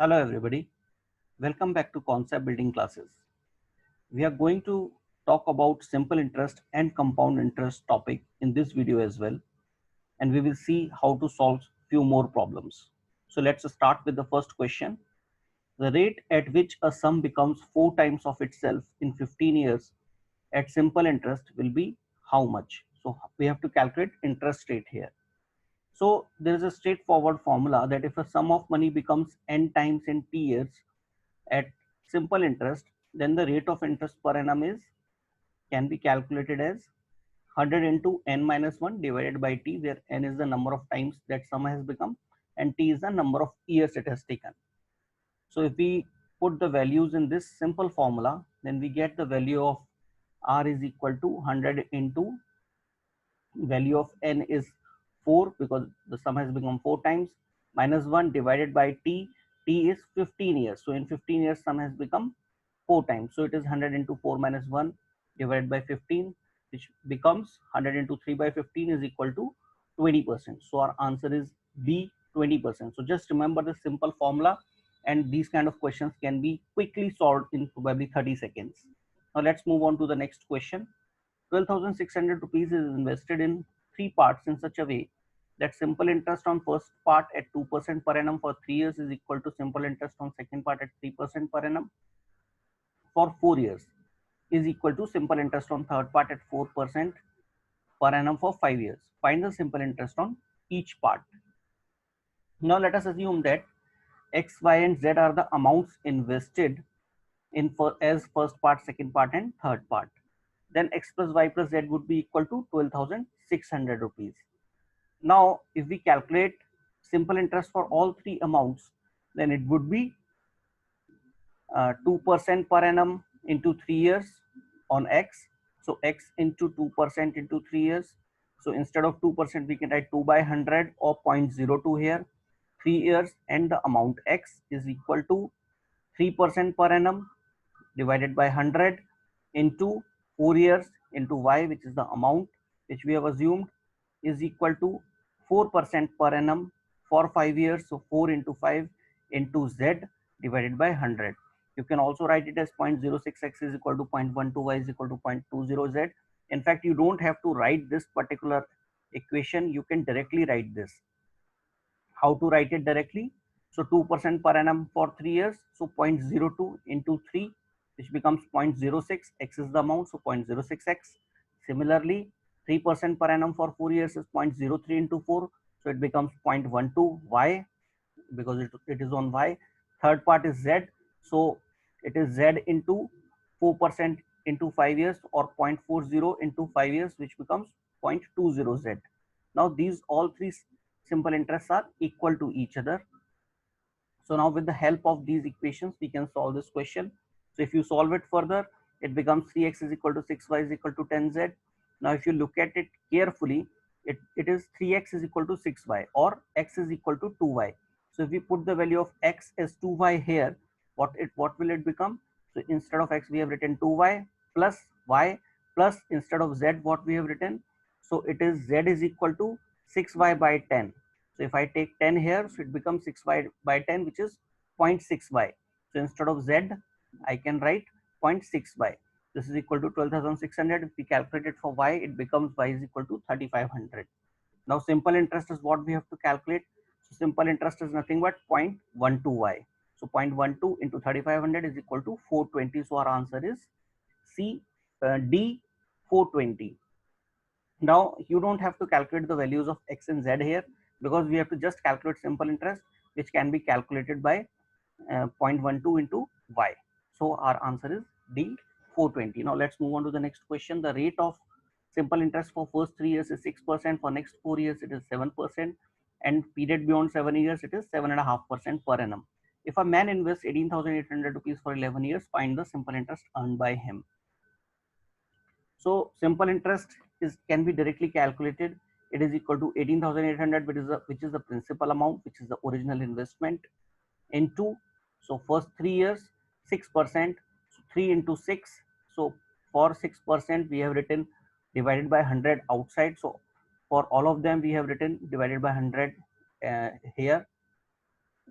Hello everybody, welcome back to Concept Building classes. We are going to talk about simple interest and compound interest topic in this video as well, and we will see how to solve few more problems. So let's start with the first question. The rate at which a sum becomes 4 times of itself in 15 years at simple interest will be how much? So we have to calculate interest rate here. So there is a straightforward formula that if a sum of money becomes n times in t years at simple interest, then the rate of interest per annum is can be calculated as 100 into n minus 1 divided by t, where n is the number of times that sum has become and t is the number of years it has taken. So if we put the values in this simple formula, then we get the value of r is equal to 100 into value of n is 4 because the sum has become 4 times, minus 1 divided by t. T is 15 years, so in 15 years sum has become 4 times, so it is 100 into 4 minus 1 divided by 15, which becomes 100 into 3 by 15 is equal to 20%. So our answer is B, 20%. So just remember the simple formula, and these kind of questions can be quickly solved in probably 30 seconds. Now let's move on to the next question. 12,600 rupees is invested in 3 parts in such a way that simple interest on first part at 2% per annum for 3 years is equal to simple interest on second part at 3% per annum for 4 years is equal to simple interest on third part at 4% per annum for 5 years. Find the simple interest on each part. Now let us assume that X, Y and Z are the amounts invested in as first part, second part and third part. Then X plus Y plus Z would be equal to 12,600 rupees. Now if we calculate simple interest for all three amounts, then it would be 2% per annum into 3 years on X. So X into 2% into 3 years. So instead of 2%, we can write 2 by 100 or 0.02 here. 3 years and the amount X is equal to 3% per annum divided by 100 into 4 years into Y, which is the amount which we have assumed, is equal to 4% per annum for 5 years. So 4 into 5 into Z divided by 100. You can also write it as 0.06x is equal to 0.12y is equal to 0.20z. In fact, you don't have to write this particular equation. You can directly write this. How to write it directly? So 2% per annum for 3 years. So 0.02 into 3, which becomes 0.06. X is the amount, so 0.06x. Similarly, 3% per annum for 4 years is 0.03 into 4. So it becomes 0.12 y because it is on y. Third part is z. So it is z into 4% into 5 years or 0.40 into 5 years, which becomes 0.20z. Now these all three simple interests are equal to each other. So now with the help of these equations, we can solve this question. So if you solve it further, it becomes 3x is equal to 6y is equal to 10z. Now if you look at it carefully, it is 3x is equal to 6y or x is equal to 2y. So if we put the value of x as 2y here, what will it become? So instead of x, we have written 2y plus y plus instead of z, what we have written? So it is z is equal to 6y by 10. So if I take 10 here, so it becomes 6y by 10, which is 0.6y. So instead of z, I can write 0.6y. This is equal to 12,600. If we calculate it for y, it becomes y is equal to 3,500. Now simple interest is what we have to calculate. So simple interest is nothing but 0.12y. So 0.12 into 3,500 is equal to 420. So our answer is C, D, 420. Now you don't have to calculate the values of x and z here because we have to just calculate simple interest, which can be calculated by 0.12 into y. So our answer is D, 420. Now let's move on to the next question. The rate of simple interest for first 3 years is 6%, for next 4 years it is 7%, and period beyond 7 years it is 7.5% per annum. If a man invests 18,800 rupees for 11 years, find the simple interest earned by him. So simple interest can be directly calculated. It is equal to 18,800, which is the principal amount, which is the original investment, into, so first 3 years 6%, so 3 into 6. So for 6% we have written divided by 100 outside. So for all of them we have written divided by 100 here.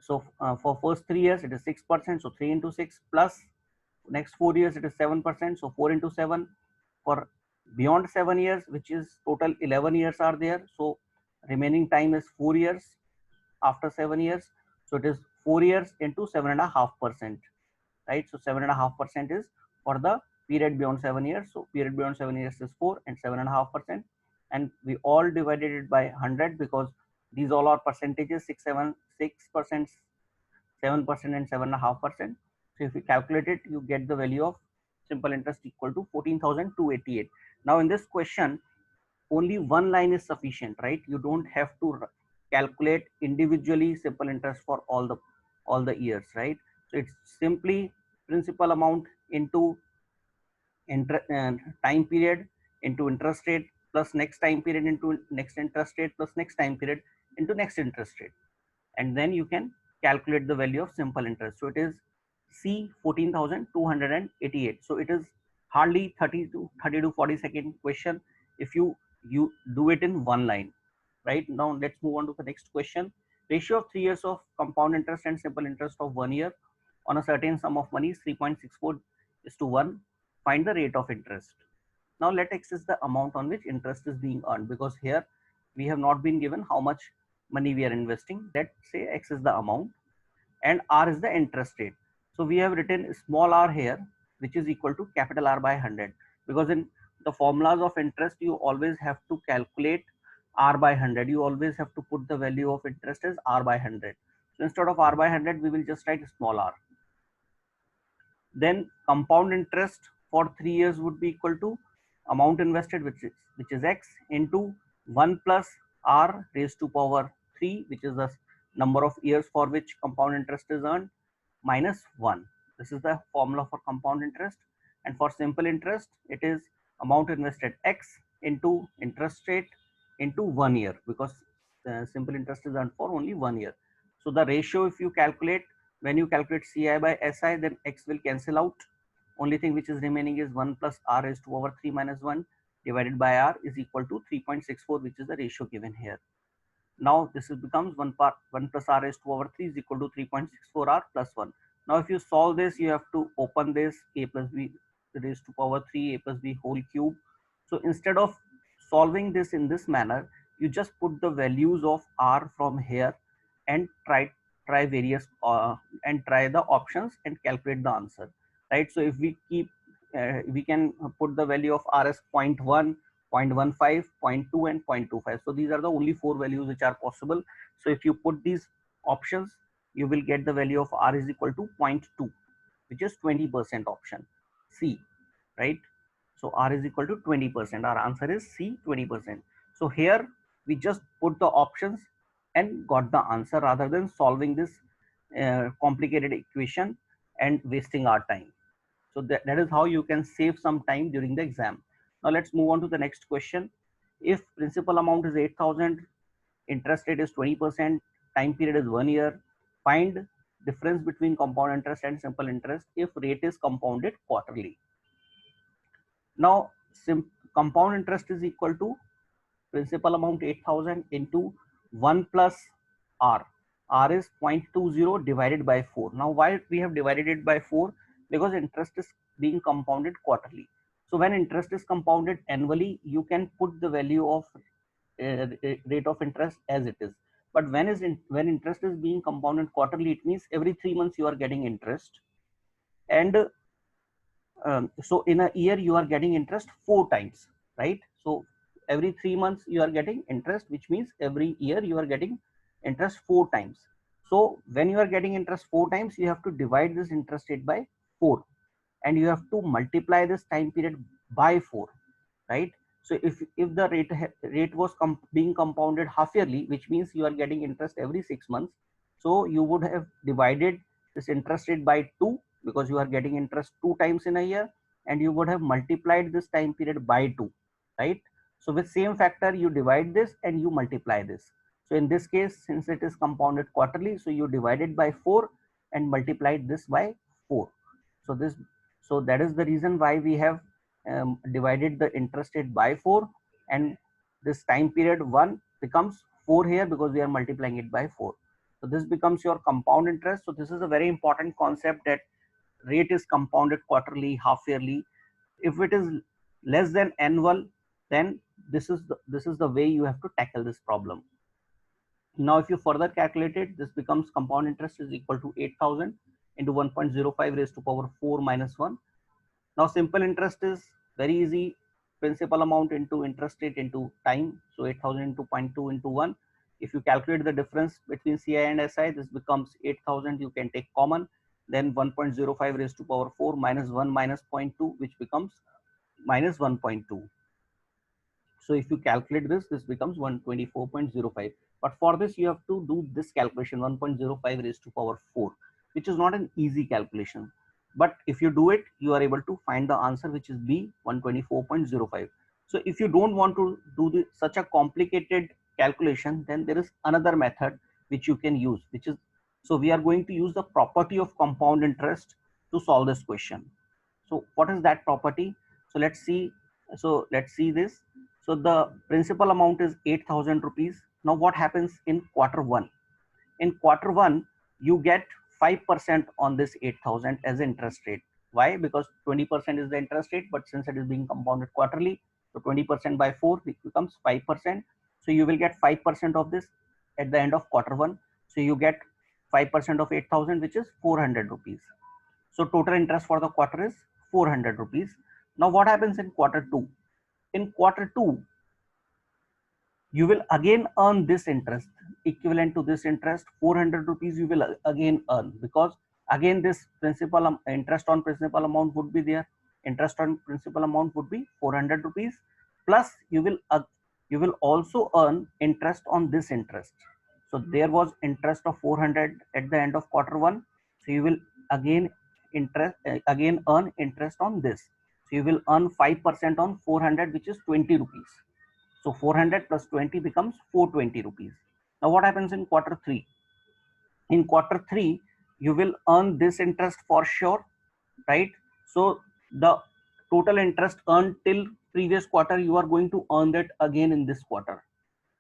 So for first 3 years it is 6%, so 3 into 6, plus next 4 years it is 7%, so 4 into 7. For beyond 7 years, which is total 11 years are there, so remaining time is 4 years after 7 years, so it is 4 years into 7.5%, right? So 7.5% is for the period beyond 7 years. So period beyond 7 years is 4 and 7.5%, and we all divided it by 100 because these all are percentages, 6%, 7% and 7.5%. So if you calculate it, you get the value of simple interest equal to 14,288. Now in this question, only one line is sufficient, right? You don't have to calculate individually simple interest for all the years, right? So it's simply principal amount into time period into interest rate plus next time period into next interest rate plus next time period into next interest rate, and then you can calculate the value of simple interest. So it is C 14,288. So it is hardly 30 to 40 second question if you do it in one line, right? Now let's move on to the next question. Ratio of 3 years of compound interest and simple interest of 1 year on a certain sum of money is 3.64 is to 1. Find the rate of interest. Now let X is the amount on which interest is being earned, because here we have not been given how much money we are investing. Let's say X is the amount and R is the interest rate. So we have written small r here, which is equal to capital R by 100, because in the formulas of interest you always have to calculate R by 100. You always have to put the value of interest as R by 100. So instead of R by 100, we will just write small r. Then compound interest for 3 years would be equal to amount invested, which is X, into 1 plus R raised to power 3, which is the number of years for which compound interest is earned, minus 1. This is the formula for compound interest. And for simple interest, it is amount invested X into interest rate into 1 year, because simple interest is earned for only 1 year. So the ratio, if you calculate, when you calculate CI by SI, then X will cancel out. Only thing which is remaining is 1 plus R raised to over 3 minus 1 divided by R is equal to 3.64, which is the ratio given here. Now this becomes 1 plus R raised to over 3 is equal to 3.64 R plus 1. Now if you solve this, you have to open this A plus B raised to power 3 A plus B whole cube. So instead of solving this in this manner, you just put the values of R from here and try various and try the options and calculate the answer, right? So if we keep we can put the value of R as 0.1, 0.15, 0.2 and 0.25. So these are the only 4 values which are possible. So if you put these options, you will get the value of R is equal to 0.2, which is 20% option C, right? So R is equal to 20%. Our answer is C, 20%. So here we just put the options and got the answer rather than solving this complicated equation and wasting our time. So that is how you can save some time during the exam. Now let's move on to the next question. If principal amount is 8,000, interest rate is 20%, time period is 1 year, find difference between compound interest and simple interest if rate is compounded quarterly. Now compound interest is equal to principal amount 8,000 into 1 plus R. R is 0.20 divided by 4. Now why we have divided it by 4? Because interest is being compounded quarterly. So when interest is compounded annually, you can put the value of rate of interest as it is. But when interest is being compounded quarterly, it means every 3 months you are getting interest, and so in a year you are getting interest 4 times, right? So every 3 months you are getting interest, which means every year you are getting interest 4 times. So when you are getting interest 4 times, you have to divide this interest rate by 4, and you have to multiply this time period by 4, right? So if the rate was being compounded half yearly, which means you are getting interest every 6 months, so you would have divided this interest rate by 2, because you are getting interest 2 times in a year, and you would have multiplied this time period by 2, right? So with same factor, you divide this and you multiply this. So in this case, since it is compounded quarterly, so you divided by 4 and multiplied this by 4. So that is the reason why we have divided the interest rate by 4, and this time period 1 becomes 4 here because we are multiplying it by 4. So this becomes your compound interest. So this is a very important concept, that rate is compounded quarterly, half yearly. If it is less than annual, then this is the way you have to tackle this problem. Now, if you further calculate it, this becomes compound interest is equal to 8,000 into 1.05 raised to power 4 minus 1. Now, simple interest is very easy. Principal amount into interest rate into time. So 8,000 into 0.2 into 1. If you calculate the difference between CI and SI, this becomes 8,000. You can take common. Then 1.05 raised to power 4 minus 1 minus 0.2, which becomes minus 1.2. So if you calculate this, this becomes 124.05. But for this, you have to do this calculation, 1.05 raised to power 4, which is not an easy calculation. But if you do it, you are able to find the answer, which is B, 124.05. So if you don't want to do such a complicated calculation, then there is another method which you can use, which is, so we are going to use the property of compound interest to solve this question. So what is that property? So let's see. So let's see this. So the principal amount is 8,000 rupees. Now what happens in quarter one? In quarter one, you get 5% on this 8,000 as interest rate. Why? Because 20% is the interest rate, but since it is being compounded quarterly, so 20% by 4 it becomes 5%. So you will get 5% of this at the end of quarter one. So you get 5% of 8,000, which is 400 rupees. So total interest for the quarter is 400 rupees. Now what happens in quarter two? In quarter two, you will again earn this interest, equivalent to this interest, 400 rupees you will again earn, because again this principal interest on principal amount would be there. Interest on principal amount would be 400 rupees, plus you will also earn interest on this interest. So there was interest of 400 at the end of quarter one. So you will again again earn interest on this. So you will earn 5% on 400, which is 20 rupees. So 400 plus 20 becomes 420 rupees. Now what happens in quarter three? In quarter three, you will earn this interest for sure, right? So the total interest earned till previous quarter, you are going to earn that again in this quarter.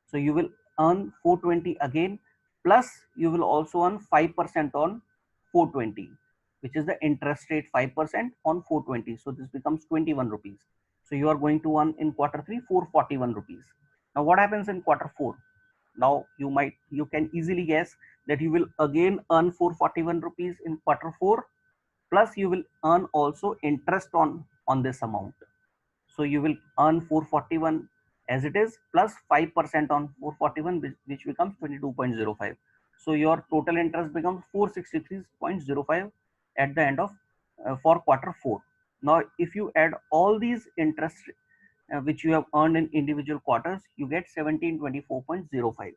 So you will earn 420 again, plus you will also earn 5% on 420, which is the interest rate 5% on 420. So this becomes 21 rupees. So you are going to earn in quarter three 441 rupees. Now what happens in quarter four? Now you can easily guess that you will again earn 441 rupees in quarter four, plus you will earn also interest on this amount. So you will earn 441 as it is, plus 5% on 441, which becomes 22.05. So your total interest becomes 463.05 at the end of for quarter four. Now if you add all these interest which you have earned in individual quarters, you get 1724.05.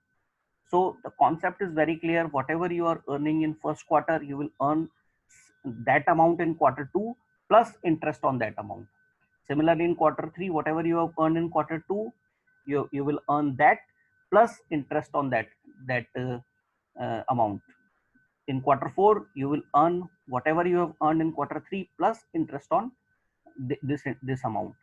So the concept is very clear. Whatever you are earning in first quarter, you will earn that amount in quarter two, plus interest on that amount. Similarly, in quarter three, whatever you have earned in quarter two, you will earn that plus interest on that amount. In quarter four, you will earn whatever you have earned in quarter three plus interest on this amount.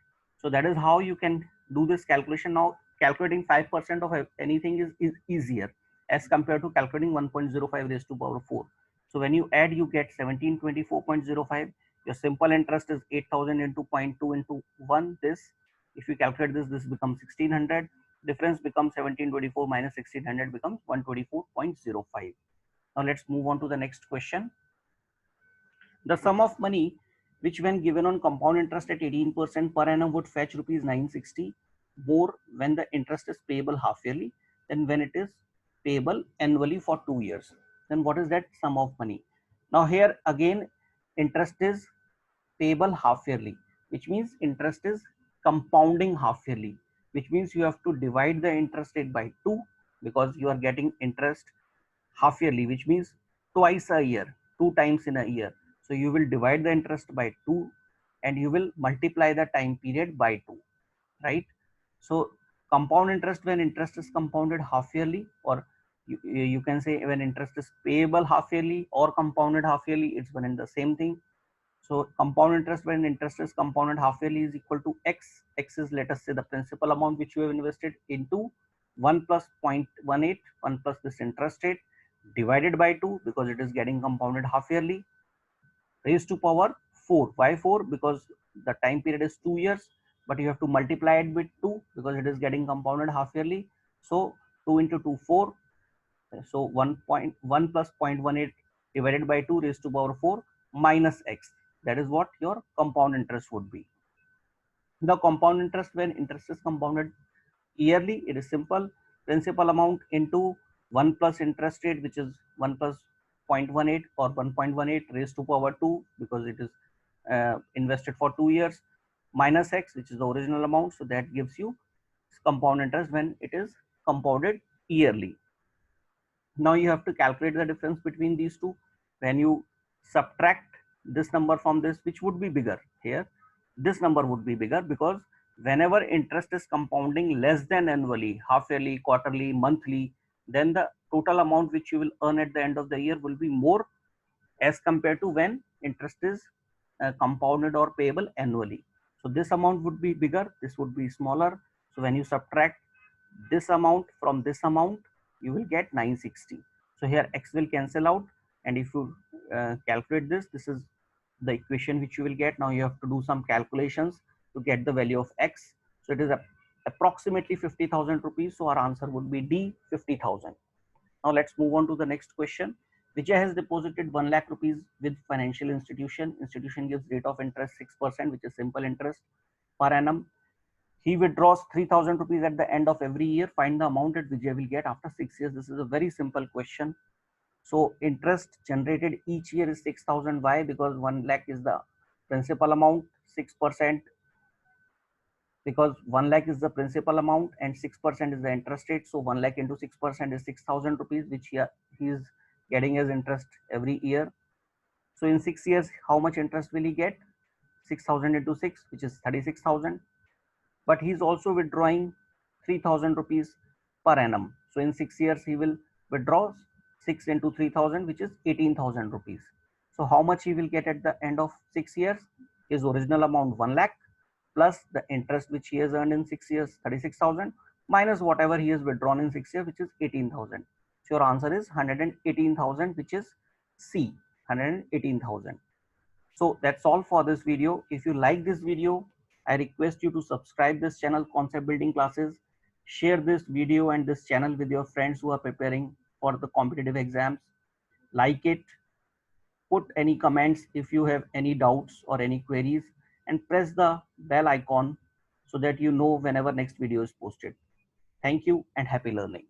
So that is how you can do this calculation. Now calculating 5% of anything is easier as compared to calculating 1.05 raised to power 4. So when you add, you get 1724.05. Your simple interest is 8,000 into 0.2 into 1. This, if you calculate this, this becomes 1600. Difference becomes 1724 minus 1600 becomes 124.05. Now let's move on to the next question. The sum of money which when given on compound interest at 18% per annum would fetch rupees 960 more when the interest is payable half yearly than when it is payable annually for 2 years. Then what is that sum of money? Now here again interest is payable half yearly, which means interest is compounding half yearly, which means you have to divide the interest rate by 2, because you are getting interest half yearly, which means twice a year, 2 times in a year. So you will divide the interest by 2 and you will multiply the time period by 2, right? So compound interest, when interest is compounded half yearly, or you can say when interest is payable half yearly or compounded half yearly, it's one and the same thing. So compound interest when interest is compounded half yearly is equal to x. X is, let us say, the principal amount which you have invested into 1 plus 0.18, 1 plus this interest rate. divided by 2 because it is getting compounded half yearly, raised to power 4. Why 4? Because the time period is 2 years, but you have to multiply it with 2 because it is getting compounded half yearly. So 2 into 2, 4. So 1.1 plus 0.18 divided by 2 raised to power 4 minus x. That is what your compound interest would be. The compound interest, when interest is compounded yearly, it is simple. Principal amount into 1 plus interest rate, which is 1 plus 0.18 or 1.18 raised to power 2 because it is invested for 2 years, minus x, which is the original amount. So that gives you compound interest when it is compounded yearly. Now you have to calculate the difference between these two. When you subtract this number from this, which would be bigger here, this number would be bigger because whenever interest is compounding less than annually, half yearly, quarterly, monthly, then the total amount which you will earn at the end of the year will be more as compared to when interest is compounded or payable annually. So this amount would be bigger, this would be smaller. So when you subtract this amount from this amount, you will get 960. So here x will cancel out, and if you calculate this, this is the equation which you will get. Now you have to do some calculations to get the value of x. So it is approximately 50,000 rupees. So our answer would be D, 50,000. Now let's move on to the next question. Vijay has deposited 1 lakh rupees with financial institution. Institution gives rate of interest 6%, which is simple interest per annum. He withdraws 3,000 rupees at the end of every year. Find the amount that Vijay will get after 6 years. This is a very simple question. So interest generated each year is 6,000. Why? Because 1 lakh is the principal amount, 6%, because 1 lakh is the principal amount and 6% is the interest rate. So 1 lakh into 6% is 6,000 rupees, which he is getting as interest every year. So in 6 years, how much interest will he get? 6,000 into 6, which is 36,000. But he's also withdrawing 3,000 rupees per annum. So in 6 years, he will withdraw 6 into 3,000, which is 18,000 rupees. So how much he will get at the end of 6 years? His original amount 1 lakh plus the interest which he has earned in 6 years, 36,000, minus whatever he has withdrawn in 6 years, which is 18,000. So your answer is 118,000, which is C, 118,000. So that's all for this video. If you like this video, I request you to subscribe this channel, Concept Building Classes. Share this video and this channel with your friends who are preparing for the competitive exams. Like it, put any comments if you have any doubts or any queries, and press the bell icon so that you know whenever next video is posted. Thank you and happy learning.